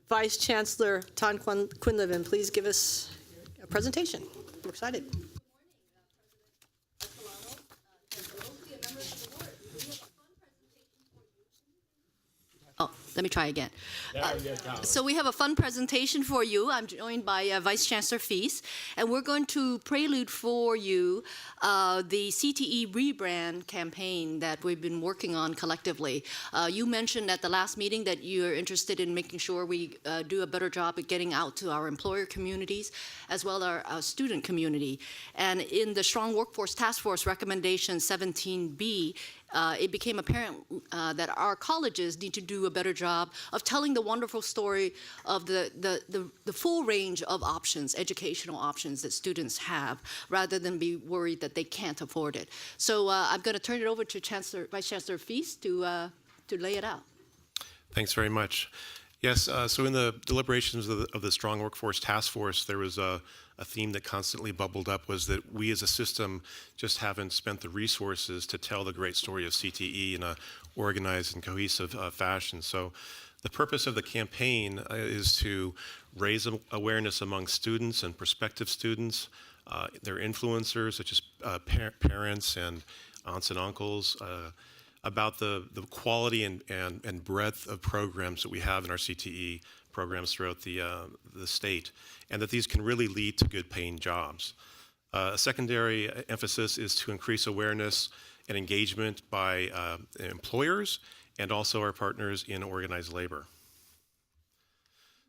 Vice Chancellor Tan Quinlivan, please give us a presentation. We're excited. Oh, let me try again. So we have a fun presentation for you. I'm joined by Vice Chancellor Feast, and we're going to prelude for you the CTE rebrand campaign that we've been working on collectively. You mentioned at the last meeting that you're interested in making sure we do a better job at getting out to our employer communities as well as our student community. And in the Strong Workforce Task Force recommendation 17B, it became apparent that our colleges need to do a better job of telling the wonderful story of the full range of options, educational options that students have, rather than be worried that they can't afford it. So I'm going to turn it over to Vice Chancellor Feast to lay it out. Thanks very much. Yes, so in the deliberations of the Strong Workforce Task Force, there was a theme that constantly bubbled up, was that we as a system just haven't spent the resources to tell the great story of CTE in a organized and cohesive fashion. So the purpose of the campaign is to raise awareness among students and prospective students, their influencers, such as parents and aunts and uncles, about the quality and breadth of programs that we have in our CTE programs throughout the state, and that these can really lead to good paying jobs. A secondary emphasis is to increase awareness and engagement by employers and also our partners in organized labor.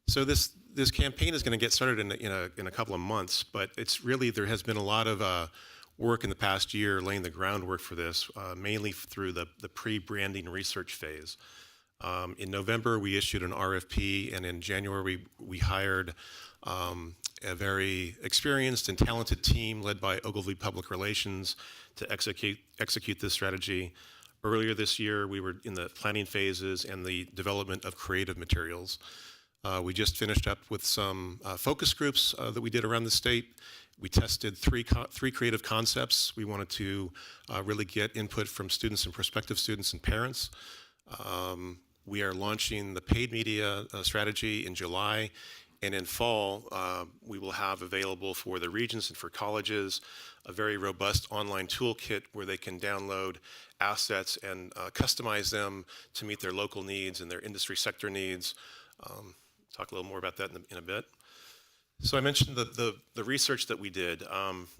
So this campaign is going to get started in a couple of months, but it's really, there has been a lot of work in the past year laying the groundwork for this, mainly through the pre-branding research phase. In November, we issued an RFP, and in January, we hired a very experienced and talented team led by Ogilvy Public Relations to execute this strategy. Earlier this year, we were in the planning phases and the development of creative materials. We just finished up with some focus groups that we did around the state. We tested three creative concepts. We wanted to really get input from students and prospective students and parents. We are launching the paid media strategy in July, and in fall, we will have available for the regions and for colleges a very robust online toolkit where they can download assets and customize them to meet their local needs and their industry sector needs. Talk a little more about that in a bit. So I mentioned the research that we did.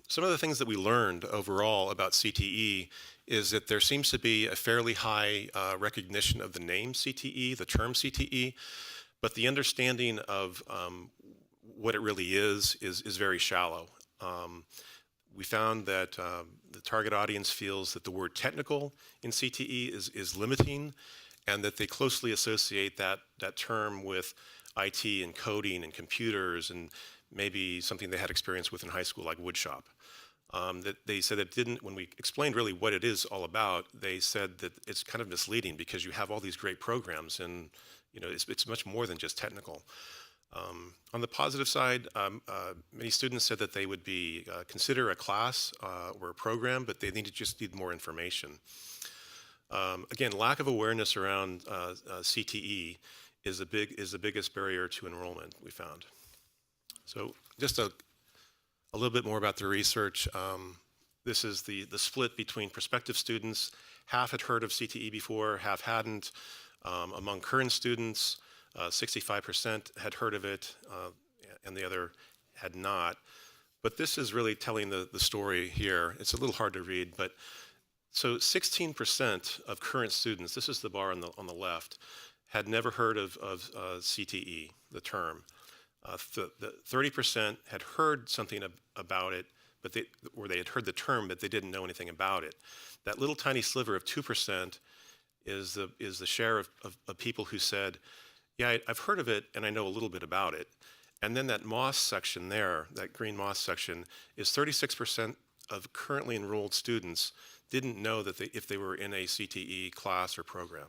Some of the things that we learned overall about CTE is that there seems to be a fairly high recognition of the name CTE, the term CTE, but the understanding of what it really is very shallow. We found that the target audience feels that the word technical in CTE is limiting, and that they closely associate that term with IT and coding and computers and maybe something they had experience with in high school, like woodshop. That they said it didn't, when we explained really what it is all about, they said that it's kind of misleading because you have all these great programs and it's much more than just technical. On the positive side, many students said that they would consider a class or a program, but they just need more information. Again, lack of awareness around CTE is the biggest barrier to enrollment, we found. So just a little bit more about the research. This is the split between prospective students. Half had heard of CTE before, half hadn't. Among current students, 65% had heard of it, and the other had not. But this is really telling the story here. It's a little hard to read, but so 16% of current students, this is the bar on the left, had never heard of CTE, the term. 30% had heard something about it, but they had heard the term, but they didn't know anything about it. That little tiny sliver of 2% is the share of people who said, yeah, I've heard of it and I know a little bit about it. And then that moss section there, that green moss section, is 36% of currently enrolled students didn't know that if they were in a CTE class or program.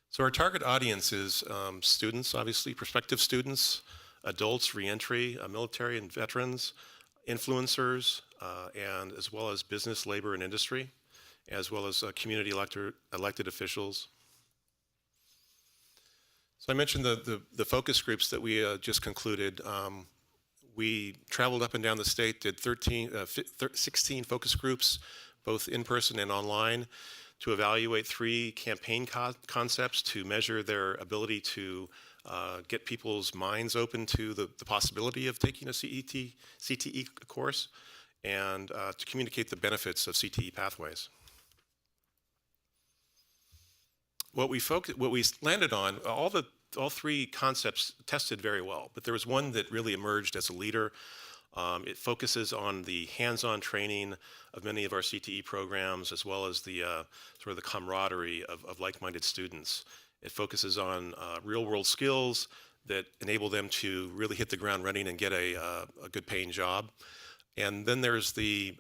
So our target audience is students, obviously, prospective students, adults, reentry, military and veterans, influencers, and as well as business, labor, and industry, as well as community elected officials. So I mentioned the focus groups that we just concluded. We traveled up and down the state, did 16 focus groups, both in person and online, to evaluate 3 campaign concepts to measure their ability to get people's minds open to the possibility of taking a CTE course, and to communicate the benefits of CTE pathways. What we landed on, all 3 concepts tested very well, but there was one that really emerged as a leader. It focuses on the hands-on training of many of our CTE programs, as well as the sort of the camaraderie of like-minded students. It focuses on real-world skills that enable them to really hit the ground running and get a good paying job. And then there's the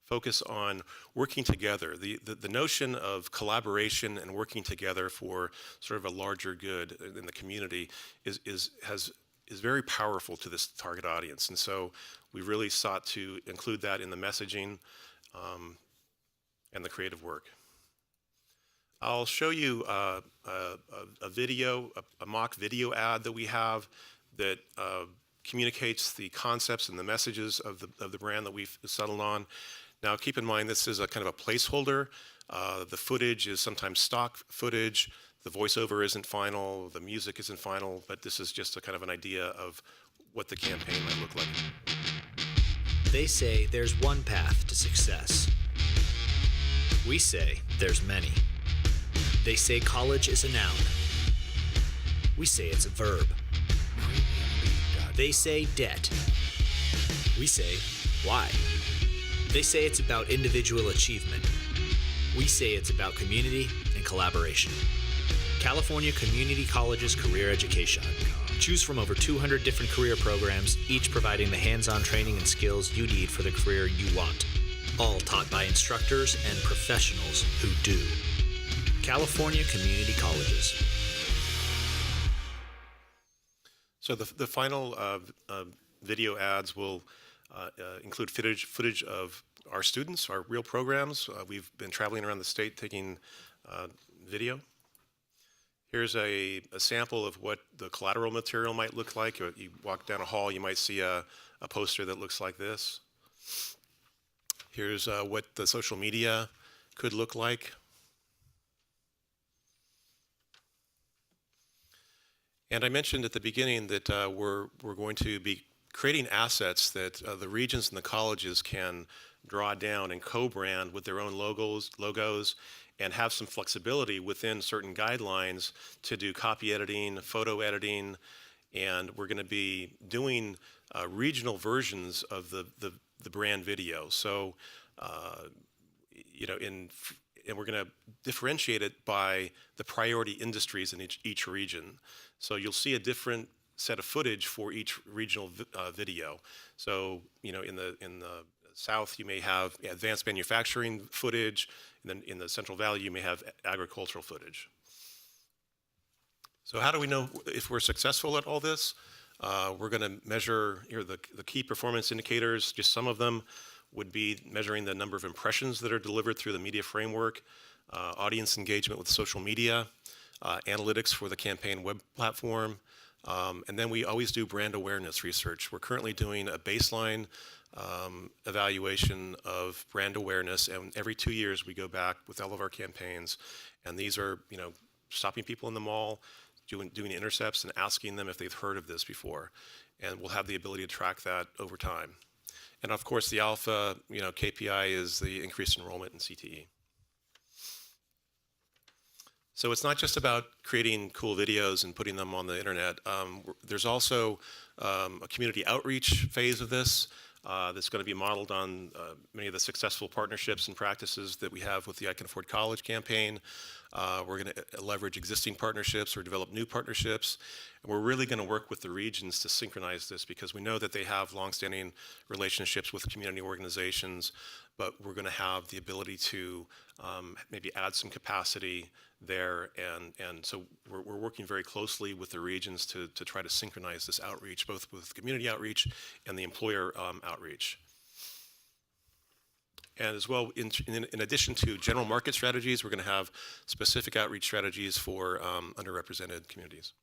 focus on working together. The notion of collaboration and working together for sort of a larger good in the community is very powerful to this target audience. And so we really sought to include that in the messaging and the creative work. I'll show you a mock video ad that we have that communicates the concepts and the messages of the brand that we've settled on. Now, keep in mind, this is a kind of a placeholder. The footage is sometimes stock footage. The voiceover isn't final. The music isn't final. But this is just a kind of an idea of what the campaign might look like. They say there's one path to success. We say there's many. They say college is a noun. We say it's a verb. They say debt. We say why. They say it's about individual achievement. We say it's about community and collaboration. California Community College's Career Education. Choose from over 200 different career programs, each providing the hands-on training and skills you need for the career you want. All taught by instructors and professionals who do. California Community Colleges. So the final video ads will include footage of our students, our real programs. We've been traveling around the state taking video. Here's a sample of what the collateral material might look like. You walk down a hall, you might see a poster that looks like this. Here's what the social media could look like. And I mentioned at the beginning that we're going to be creating assets that the regions and the colleges can draw down and co-brand with their own logos, and have some flexibility within certain guidelines to do copy editing, photo editing, and we're going to be doing regional versions of the brand video. So, and we're going to differentiate it by the priority industries in each region. So you'll see a different set of footage for each regional video. So, in the South, you may have advanced manufacturing footage, and then in the Central Valley, you may have agricultural footage. So how do we know if we're successful at all this? We're going to measure here the key performance indicators. Just some of them would be measuring the number of impressions that are delivered through the media framework, audience engagement with social media, analytics for the campaign web platform, and then we always do brand awareness research. We're currently doing a baseline evaluation of brand awareness, and every 2 years we go back with all of our campaigns, and these are, stopping people in the mall, doing intercepts and asking them if they've heard of this before, and we'll have the ability to track that over time. And of course, the alpha, KPI is the increased enrollment in CTE. So it's not just about creating cool videos and putting them on the internet. There's also a community outreach phase of this that's going to be modeled on many of the successful partnerships and practices that we have with the I Can Afford College campaign. We're going to leverage existing partnerships or develop new partnerships. And we're really going to work with the regions to synchronize this because we know that they have longstanding relationships with community organizations, but we're going to have the ability to maybe add some capacity there. And so we're working very closely with the regions to try to synchronize this outreach, both with community outreach and the employer outreach. And as well, in addition to general market strategies, we're going to have specific outreach strategies for underrepresented communities.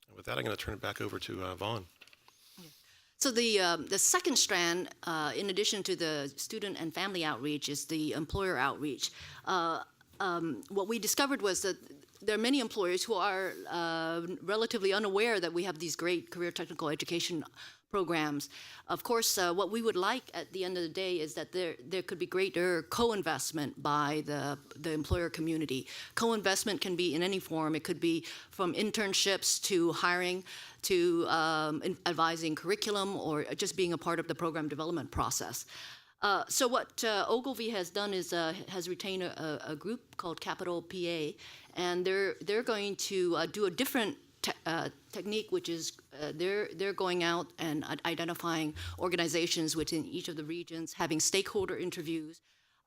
And with that, I'm going to turn it back over to Vaughn. So the second strand, in addition to the student and family outreach, is the employer outreach. What we discovered was that there are many employers who are relatively unaware that we have these great career technical education programs. Of course, what we would like at the end of the day is that there could be greater co-investment by the employer community. Co-investment can be in any form. It could be from internships to hiring to advising curriculum or just being a part of the program development process. So what Ogilvy has done is has retained a group called Capital PA, and they're going to do a different technique, which is they're going out and identifying organizations within each of the regions, having stakeholder interviews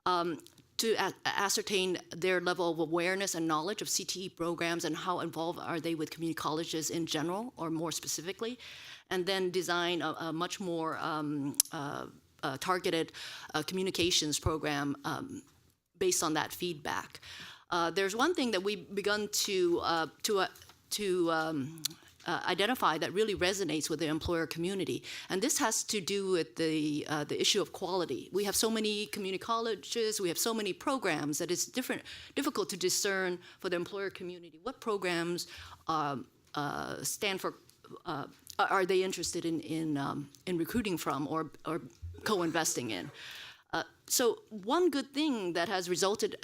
to ascertain their level of awareness and knowledge of CTE programs and how involved are they with community colleges in general or more specifically, and then design a much more targeted communications program based on that feedback. There's one thing that we've begun to identify that really resonates with the employer community, and this has to do with the issue of quality. We have so many community colleges, we have so many programs that it's difficult to discern for the employer community what programs stand for. Are they interested in recruiting from or co-investing in? So one good thing that has resulted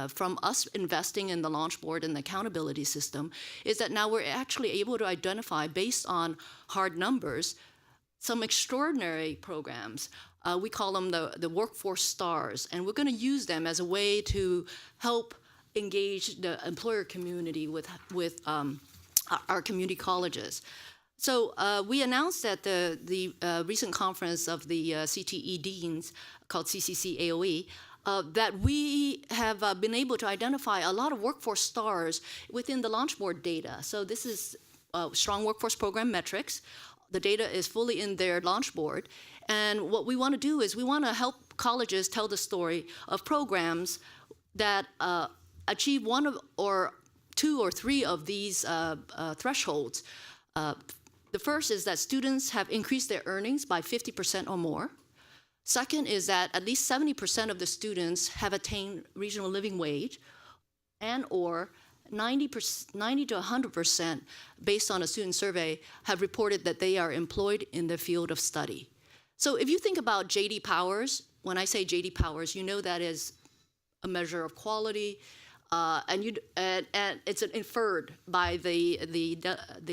from us investing in the launch board and the accountability system is that now we're actually able to identify, based on hard numbers, some extraordinary programs. We call them the workforce stars, and we're going to use them as a way to help engage the employer community with our community colleges. So we announced at the recent conference of the CTE deans, called CCC AOE, that we have been able to identify a lot of workforce stars within the launch board data. So this is strong workforce program metrics. The data is fully in their launch board. And what we want to do is we want to help colleges tell the story of programs that achieve one of, or two or three of these thresholds. The first is that students have increased their earnings by 50% or more. Second is that at least 70% of the students have attained regional living wage, and or 90 to 100%, based on a student survey, have reported that they are employed in their field of study. So if you think about J.D. Powers, when I say J.D. Powers, you know that is a measure of quality, and it's inferred by the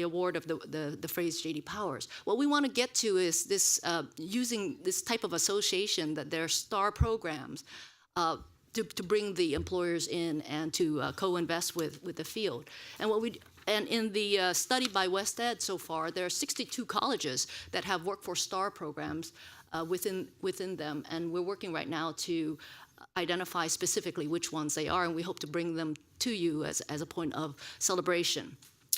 award of the phrase J.D. Powers. What we want to get to is this using this type of association, that there are star programs to bring the employers in and to co-invest with the field. And in the study by West Ed so far, there are 62 colleges that have workforce star programs within them, and we're working right now to identify specifically which ones they are, and we hope to bring them to you as a point of celebration.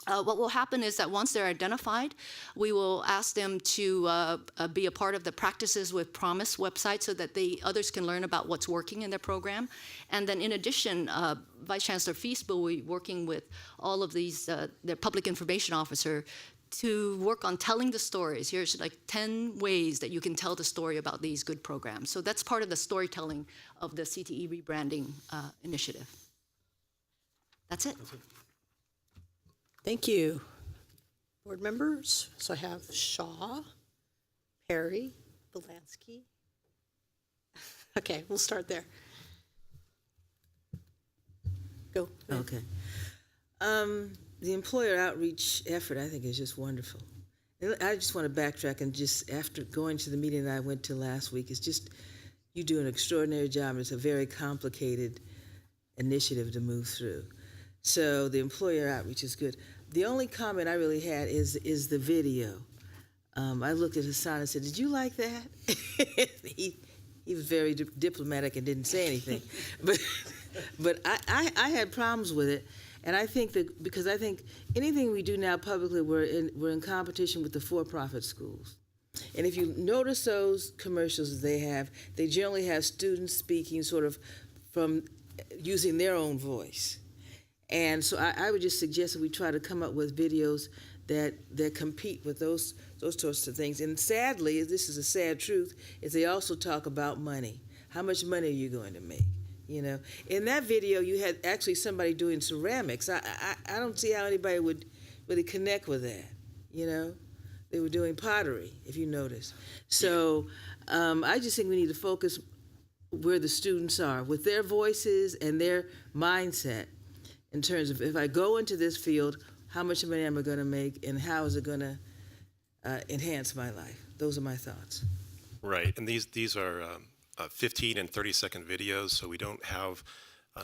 What will happen is that once they're identified, we will ask them to be a part of the Practices with Promise website so that others can learn about what's working in their program. And then in addition, Vice Chancellor Feast will be working with all of these, their public information officer, to work on telling the stories. Here's like 10 ways that you can tell the story about these good programs. So that's part of the storytelling of the CTE rebranding initiative. That's it. Thank you. Board members, so I have Shaw, Perry, Bielanski. Okay, we'll start there. Go. Okay. The employer outreach effort, I think, is just wonderful. I just want to backtrack and just, after going to the meeting that I went to last week, it's just, you do an extraordinary job. It's a very complicated initiative to move through. So the employer outreach is good. The only comment I really had is the video. I looked at Hassan and said, "Did you like that?" he was very diplomatic and didn't say anything. But I had problems with it. And I think that, because I think anything we do now publicly, we're in competition with the for-profit schools. And if you notice those commercials they generally have students speaking sort of from using their own voice. And so I would just suggest that we try to come up with videos that compete with those sorts of things. And sadly, this is a sad truth, is they also talk about money. How much money are you going to make? You know, in that video, you had actually somebody doing ceramics. I don't see how anybody would really connect with that. You know, they were doing pottery, if you notice. So I just think we need to focus where the students are with their voices and their mindset in terms of, if I go into this field, how much money am I going to make, and how is it going to enhance my life? Those are my thoughts. Right, and these are 15 and 30-second videos, so we don't have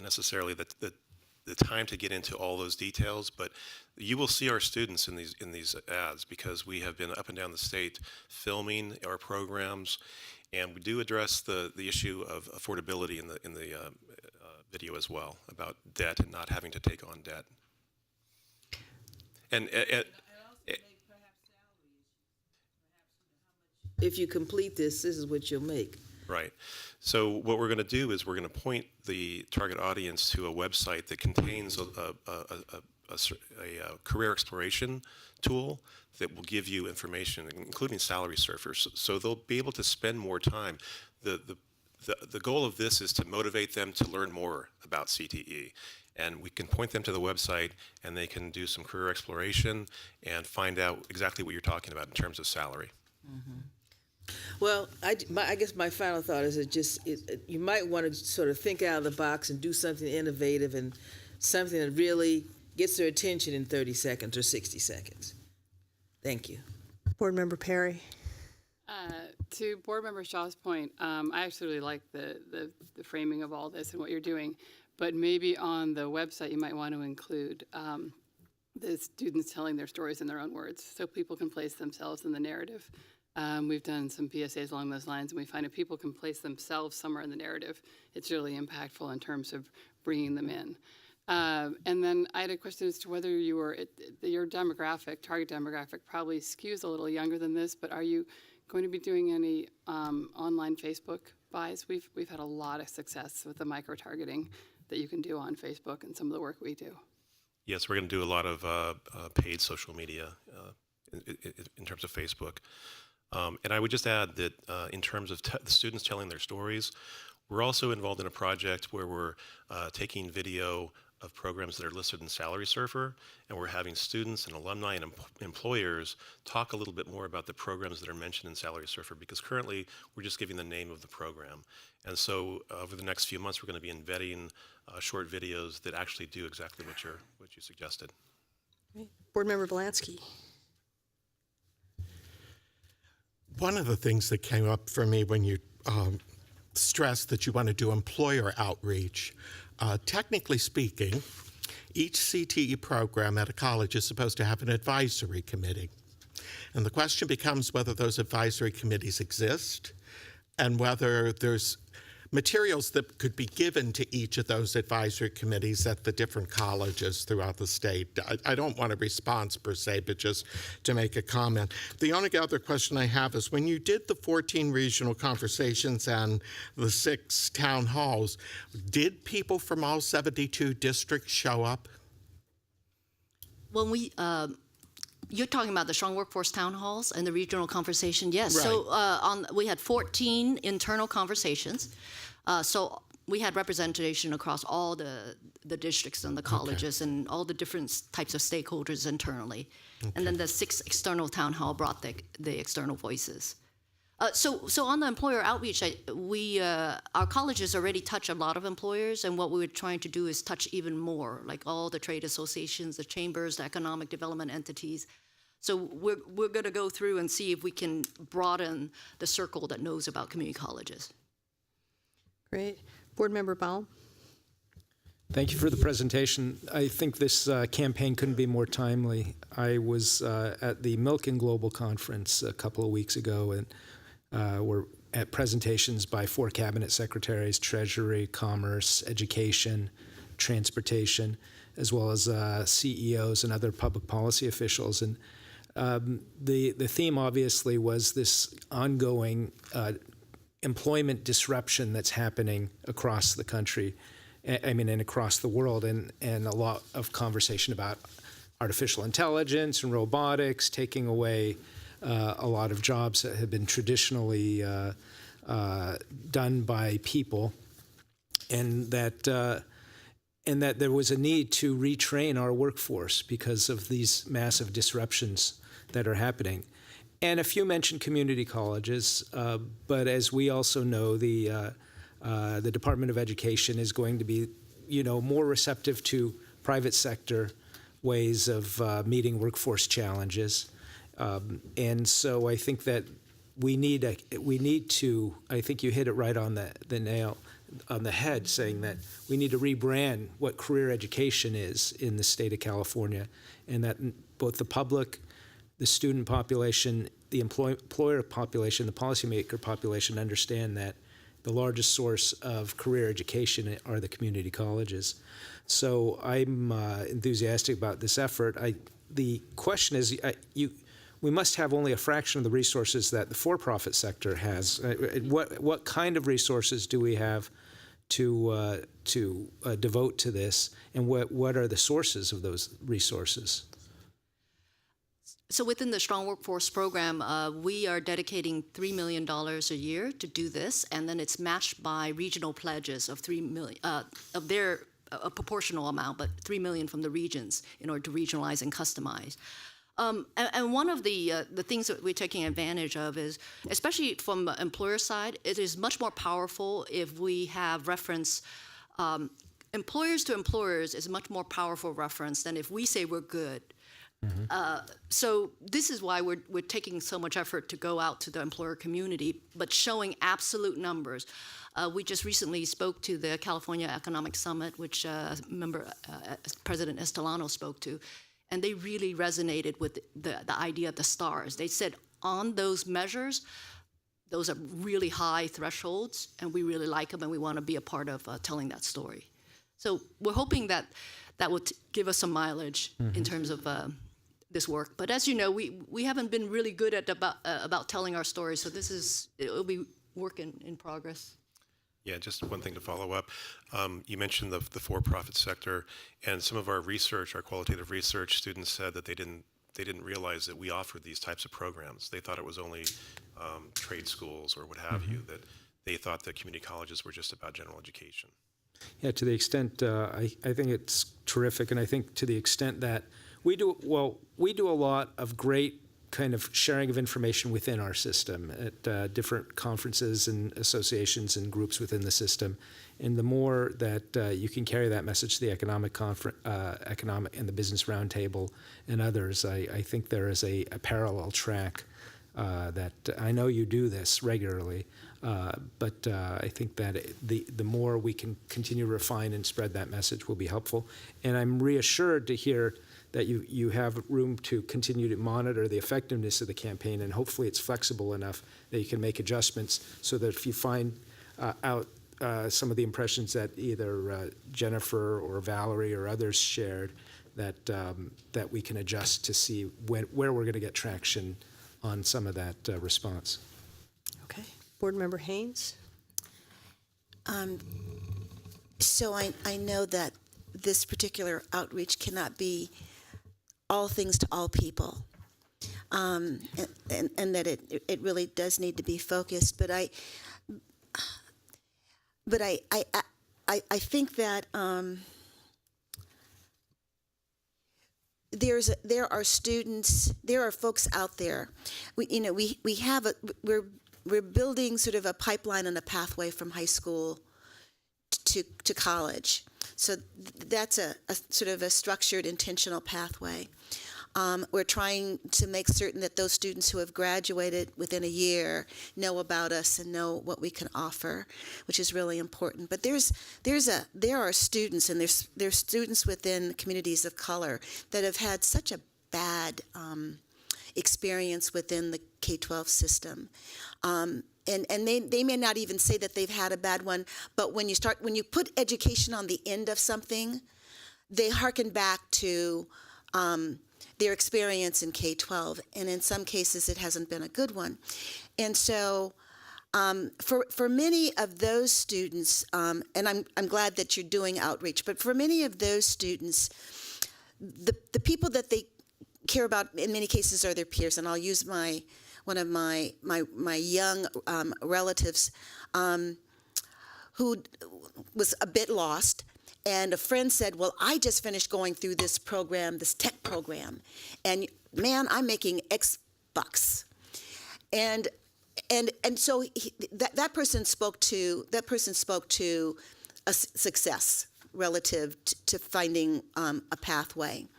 necessarily the time to get into all those details, but you will see our students in these ads, because we have been up and down the state filming our programs, and we do address the issue of affordability in the video as well, about debt and not having to take on debt. And if you complete this is what you'll make. right. So what we're going to do is we're going to point the target audience to a website that contains a career exploration tool that will give you information, including SalarySurfer. So they'll be able to spend more time. The goal of this is to motivate them to learn more about CTE. And we can point them to the website, and they can do some career exploration and find out exactly what you're talking about in terms of salary. Mm-hmm. Well, I guess my final thought is you might want to sort of think out of the box and do something innovative and something that really gets their attention in 30 seconds or 60 seconds. Thank you. Board Member Perry. To Board Member Shaw's point, I actually really like the framing of all this and what you're doing, but maybe on the website you might want to include the students telling their stories in their own words, so people can place themselves in the narrative. We've done some PSAs along those lines, and we find if people can place themselves somewhere in the narrative, it's really impactful in terms of bringing them in. And then I had a question as to whether your target demographic probably skews a little younger than this, but are you going to be doing any online Facebook buys? We've had a lot of success with the micro-targeting that you can do on Facebook and some of the work we do. Yes, we're going to do a lot of paid social media in terms of Facebook. And I would just add that in terms of the students telling their stories, we're also involved in a project where we're taking video of programs that are listed in SalarySurfer, and we're having students and alumni and employers talk a little bit more about the programs that are mentioned in SalarySurfer, because currently we're just giving the name of the program. And so over the next few months, we're going to be embedding short videos that actually do exactly what you suggested. Great. Board Member Bielanski. One of the things that came up for me when you stressed that you want to do employer outreach, technically speaking, each CTE program at a college is supposed to have an advisory committee. And the question becomes whether those advisory committees exist and whether there's materials that could be given to each of those advisory committees at the different colleges throughout the state. I don't want a response per se, but just to make a comment. The only other question I have is when you did the 14 regional conversations and the 6 town halls, did people from all 72 districts show up? When we, you're talking about the Strong Workforce Town Halls and the regional conversation, yes. Right. So we had 14 internal conversations. So we had representation across all the districts and the colleges and all the different types of stakeholders internally. Okay. And then the 6 external town hall brought the external voices. So on the employer outreach, our colleges already touch a lot of employers, and what we were trying to do is touch even more, like all the trade associations, the chambers, the economic development entities. So we're going to go through and see if we can broaden the circle that knows about community colleges. Great. Board Member Baum. Thank you for the presentation. I think this campaign couldn't be more timely. I was at the Milken Global Conference a couple of weeks ago, and we're at presentations by 4 cabinet secretaries: Treasury, Commerce, Education, Transportation, as well as CEOs and other public policy officials. And The theme obviously was this ongoing employment disruption that's happening across the country, and across the world, and a lot of conversation about artificial intelligence and robotics taking away a lot of jobs that have been traditionally done by people, and that there was a need to retrain our workforce because of these massive disruptions that are happening. And a few mentioned community colleges, but as we also know, the Department of Education is going to be, more receptive to private sector ways of meeting workforce challenges. And so I think that we need to, I think you hit it right on the nail on the head, saying that we need to rebrand what career education is in the state of California, and that both the public, the student population, the employer population, the policymaker population understand that the largest source of career education are the community colleges. So I'm enthusiastic about this effort. The question is, we must have only a fraction of the resources that the for-profit sector has. What kind of resources do we have to devote to this, and what are the sources of those resources? So within the Strong Workforce Program, we are dedicating $3 million a year to do this, and then it's matched by regional pledges of $3 million of their a proportional amount, but $3 million from the regions in order to regionalize and customize. And one of the things that we're taking advantage of is, especially from the employer side, it is much more powerful if we have reference. Employers to employers is a much more powerful reference than if we say we're good. Mm-hmm. So this is why we're taking so much effort to go out to the employer community, but showing absolute numbers. We just recently spoke to the California Economic Summit, which President Estelano spoke to, and they really resonated with the idea of the stars. They said on those measures, those are really high thresholds, and we really like them, and we want to be a part of telling that story. So we're hoping that will give us some mileage in terms of this work. But as you know, we haven't been really good at about telling our stories, so it'll be work in progress. Yeah, just one thing to follow up. You mentioned the for-profit sector, and some of our research, our qualitative research students said that they didn't realize that we offered these types of programs. They thought it was only trade schools or what have you, that they thought that community colleges were just about general education. Yeah, to the extent, I think it's terrific, and I think to the extent that we do a lot of great kind of sharing of information within our system at different conferences and associations and groups within the system. And the more that you can carry that message to the economic and the business roundtable and others, I think there is a parallel track that I know you do this regularly, but I think that the more we can continue to refine and spread that message will be helpful. And I'm reassured to hear that you have room to continue to monitor the effectiveness of the campaign, and hopefully it's flexible enough that you can make adjustments so that if you find out some of the impressions that either Jennifer or Valerie or others shared, that we can adjust to see where we're going to get traction on some of that response. Okay. Board Member Haynes? So I know that this particular outreach cannot be all things to all people, and that it really does need to be focused. But I think that there are students, there are folks out there. We're building sort of a pipeline and a pathway from high school to college. So that's a sort of a structured, intentional pathway. We're trying to make certain that those students who have graduated within a year know about us and know what we can offer, which is really important. But there are students, and there's students within communities of color that have had such a bad experience within the K-12 system. And they may not even say that they've had a bad one, but when you put education on the end of something, they hearken back to their experience in K-12, and in some cases it hasn't been a good one. And so for many of those students, and I'm glad that you're doing outreach, but for many of those students, the people that they care about in many cases are their peers. And I'll use one of my young relatives who was a bit lost. And a friend said, well, I just finished going through this program, this tech program, and man, I'm making X bucks. And so that person spoke to a success relative to finding a pathway.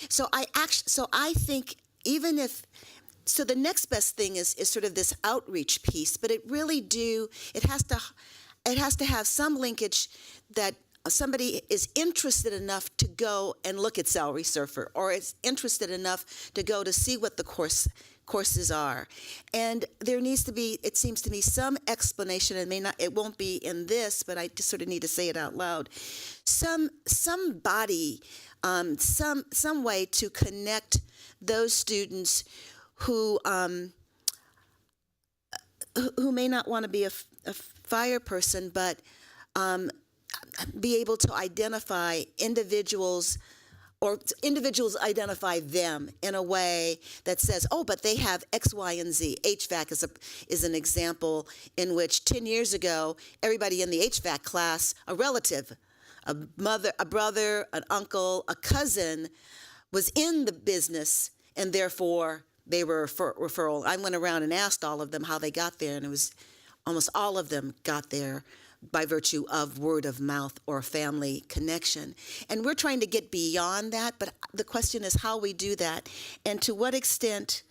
So I think even if, so the next best thing is sort of this outreach piece, but it has to have some linkage that somebody is interested enough to go and look at SalarySurfer, or is interested enough to go to see what the courses are. And there needs to be, it seems to me, some explanation, and it won't be in this, but I just sort of need to say it out loud. Some way to connect those students who may not want to be a fire person, but be able to identify individuals, or individuals identify them in a way that says, oh, but they have X, Y, and Z. HVAC is an example in which 10 years ago, everybody in the HVAC class, a relative, a mother, a brother, an uncle, a cousin, was in the business, and therefore they were referral. I went around and asked all of them how they got there, and it was almost all of them got there by virtue of word of mouth or family connection. And we're trying to get beyond that, but the question is how we do that and to what extent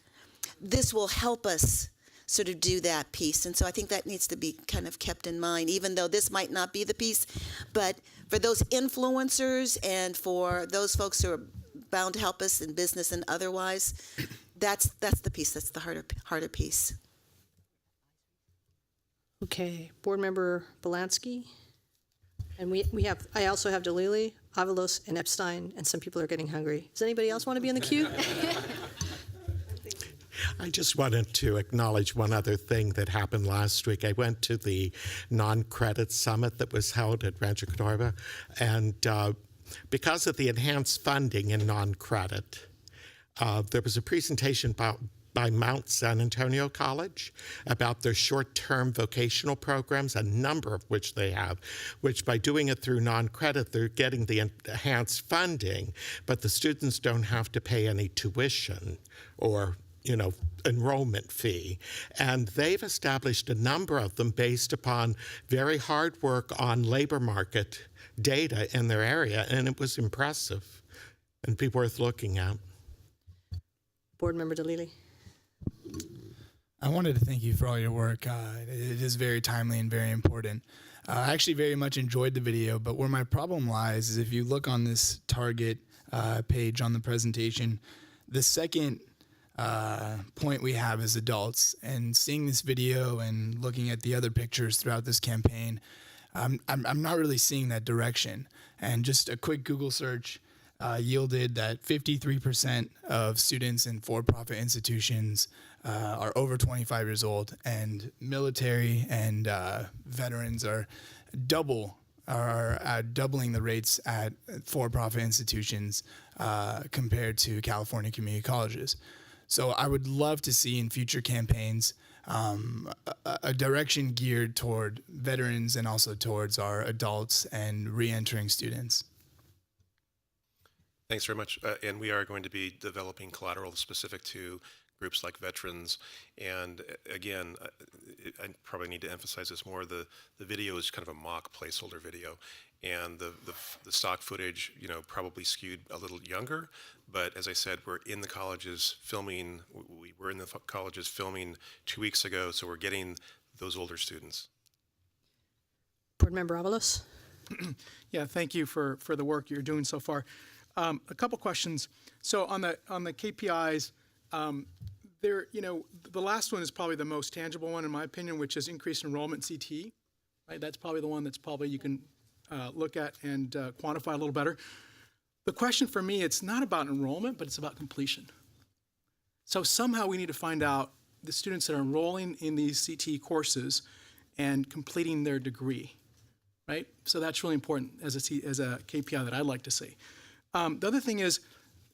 this will help us sort of do that piece. And so I think that needs to be kind of kept in mind, even though this might not be the piece, but for those influencers and for those folks who are bound to help us in business and otherwise, that's the piece, that's the harder piece. Okay, Board Member Bielanski. And I also have Delili, Avalos, and Epstein, and some people are getting hungry. Does anybody else want to be in the queue? I just wanted to acknowledge one other thing that happened last week. I went to the Noncredit Summit that was held at Rancho Cordova, and because of the enhanced funding in Noncredit, there was a presentation by Mount San Antonio College about their short-term vocational programs, a number of which they have, which by doing it through non-credit, they're getting the enhanced funding, but the students don't have to pay any tuition or enrollment fee. And they've established a number of them based upon very hard work on labor market data in their area, and it was impressive and be worth looking at. Board Member Delili. I wanted to thank you for all your work. It is very timely and very important. I actually very much enjoyed the video, but where my problem lies is if you look on this target page on the presentation, the second point we have is adults. And seeing this video and looking at the other pictures throughout this campaign, I'm not really seeing that direction. And just a quick Google search yielded that 53% of students in for-profit institutions are over 25 years old, and military and veterans are doubling the rates at for-profit institutions compared to California community colleges. So I would love to see in future campaigns a direction geared toward veterans and also towards our adults and re-entering students. Thanks very much. And we are going to be developing collateral specific to groups like veterans. And again, I probably need to emphasize this more. The video is kind of a mock placeholder video. And the stock footage, probably skewed a little younger. But as I said, we're in the colleges filming. We were in the colleges filming 2 weeks ago, so we're getting those older students. Board Member Avalos. Yeah, thank you for the work you're doing so far. A couple questions. So on the KPIs, the last one is probably the most tangible one in my opinion, which is increased enrollment CTE. Right, that's probably the one that's probably you can look at and quantify a little better. the question for me, it's not about enrollment, but it's about completion. So somehow we need to find out the students that are enrolling in these CTE courses and completing their degree, right? So that's really important as a KPI that I'd like to see. The other thing is,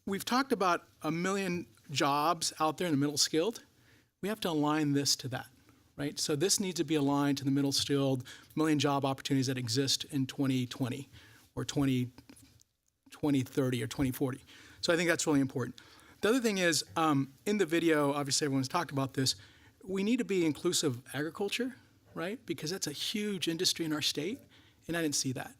we've talked about 1 million jobs out there in the middle skilled. We have to align this to that, right? So this needs to be aligned to the middle skilled 1 million job opportunities that exist in 2020 or 2030 or 2040. So I think that's really important. The other thing is, in the video, obviously everyone's talked about this, we need to be inclusive of agriculture, right? Because that's a huge industry in our state, and I didn't see that.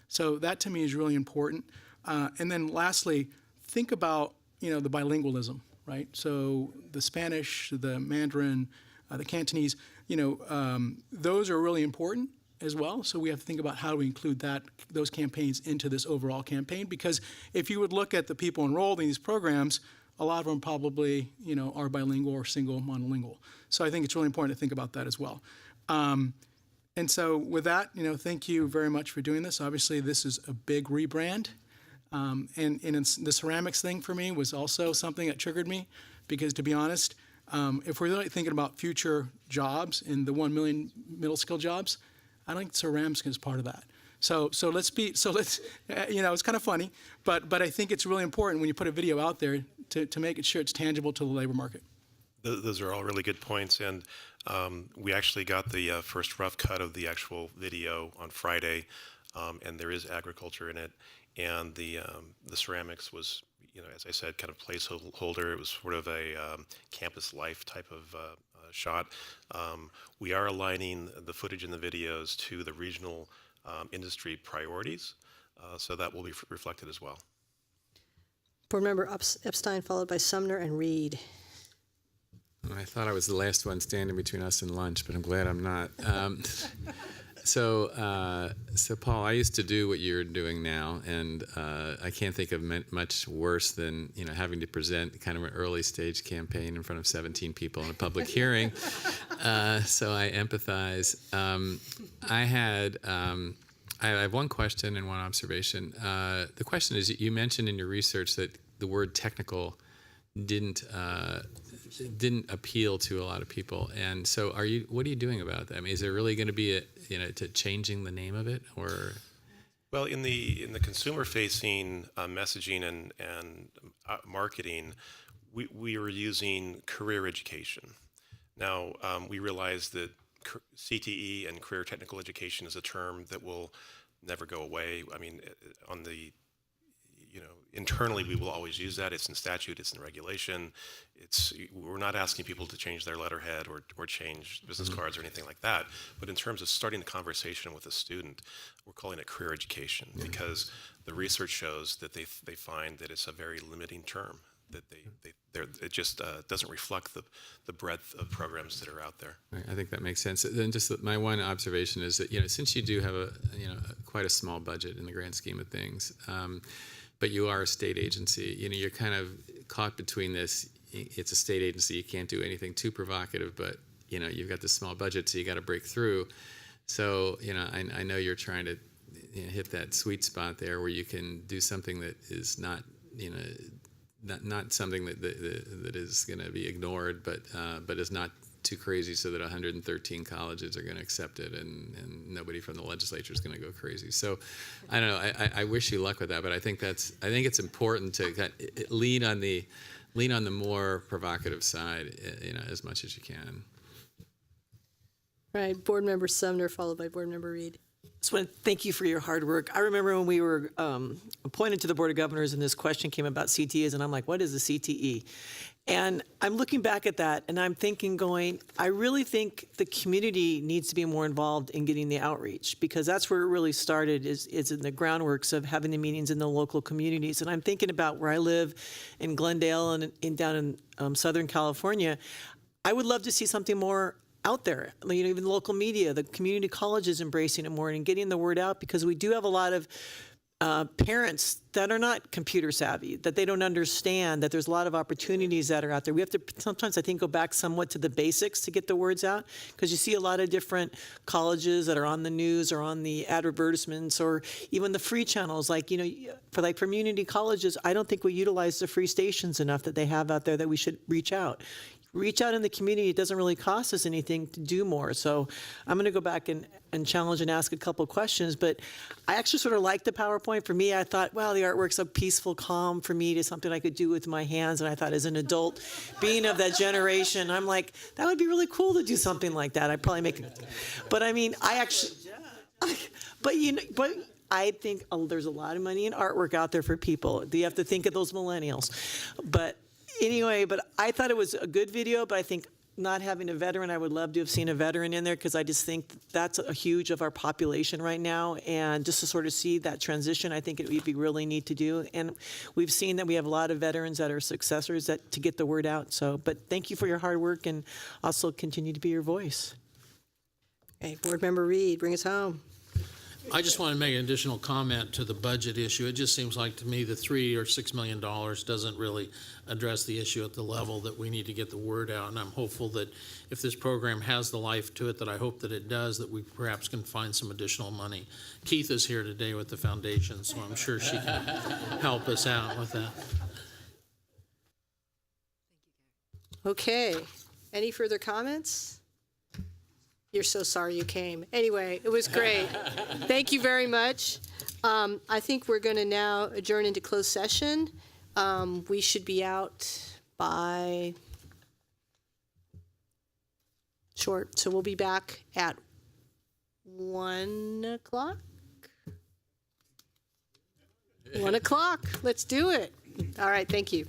So that to me is really important. And then lastly, think about, the bilingualism, right? So the Spanish, the Mandarin, the Cantonese, those are really important as well. So we have to think about how we include those campaigns into this overall campaign, because if you would look at the people enrolled in these programs, a lot of them probably, are bilingual or single monolingual. So I think it's really important to think about that as well. And so with that, thank you very much for doing this. Obviously, this is a big rebrand. And the ceramics thing for me was also something that triggered me, because to be honest, if we're really thinking about future jobs in the 1 million middle skill jobs, I think ceramics is part of that. So let's it's kind of funny, but I think it's really important when you put a video out there to make sure it's tangible to the labor market. Those are all really good points, and we actually got the first rough cut of the actual video on Friday, and there is agriculture in it, and the ceramics was, as I said, kind of placeholder. It was sort of a campus life type of shot. We are aligning the footage in the videos to the regional industry priorities, so that will be reflected as well. Board Member Epstein, followed by Sumner and Reed. I thought I was the last one standing between us and lunch, but I'm glad I'm not. So Paul, I used to do what you're doing now, and I can't think of much worse than having to present kind of an early stage campaign in front of 17 people in a public hearing. So I empathize. I have one question and one observation. The question is, you mentioned in your research that the word technical didn't appeal to a lot of people, and so what are you doing about that? I mean, is there really going to be to changing the name of it, or? Well, in the consumer-facing messaging and marketing, we are using career education. Now we realize that CTE and career technical education is a term that will never go away. I mean, internally we will always use that. It's in statute, it's in regulation. We're not asking people to change their letterhead or change business cards or anything like that. But in terms of starting the conversation with a student, we're calling it career education because the research shows that they find that it's a very limiting term, that it just doesn't reflect the breadth of programs that are out there. Right, I think that makes sense. Then just my one observation is that since you do have quite a small budget in the grand scheme of things, but you are a state agency, you're kind of caught between this. It's a state agency, you can't do anything too provocative, but you've got this small budget, so you got to break through. So I know you're trying to hit that sweet spot there where you can do something that is not not something that is going to be ignored, but is not too crazy so that 113 colleges are going to accept it and nobody from the legislature is going to go crazy. So I don't know. I wish you luck with that, but I think it's important to lean on the more provocative side, as much as you can. All right, Board Member Sumner, followed by Board Member Reed. Just want to thank you for your hard work. I remember when we were appointed to the Board of Governors and this question came about CTEs, and I'm like, what is a CTE? And I'm looking back at that, and I'm thinking, I really think the community needs to be more involved in getting the outreach, because that's where it really started, is in the groundworks of having the meetings in the local communities. And I'm thinking about where I live in Glendale and down in Southern California. I would love to see something more out there, even the local media, the community colleges embracing it more and getting the word out, because we do have a lot of parents that are not computer savvy, that they don't understand that there's a lot of opportunities that are out there. We have to sometimes, I think, go back somewhat to the basics to get the words out, because you see a lot of different colleges that are on the news or on the advertisements or even the free channels. Like, for like community colleges, I don't think we utilize the free stations enough that they have out there that we should reach out. Reach out in the community. It doesn't really cost us anything to do more. So I'm going to go back and challenge and ask a couple questions. But I actually sort of like the PowerPoint. For me, I thought, wow, the artwork's so peaceful, calm for me, to something I could do with my hands. And I thought, as an adult, being of that generation, I'm like, that would be really cool to do something like that. I'd probably make it. But I mean, I actually, but I think there's a lot of money in artwork out there for people. You have to think of those millennials. But anyway, but I thought it was a good video, but I think not having a veteran, I would love to have seen a veteran in there, because I just think that's a huge of our population right now. And just to sort of see that transition, I think it would be really neat to do. And we've seen that we have a lot of veterans that are successors to get the word out. So, but thank you for your hard work, and also continue to be your voice. Okay, Board Member Reed, bring us home. I just want to make an additional comment to the budget issue. It just seems like to me the $3 or $6 million doesn't really address the issue at the level that we need to get the word out. And I'm hopeful that if this program has the life to it that I hope that it does, that we perhaps can find some additional money. Keith is here today with the foundation, so I'm sure she can help us out with that. Okay, any further comments? You're so sorry you came. Anyway, it was great. Thank you very much. I think we're going to now adjourn into closed session. We should be out by short, so we'll be back at 1 o'clock. 1 o'clock. Let's do it. All right, thank you.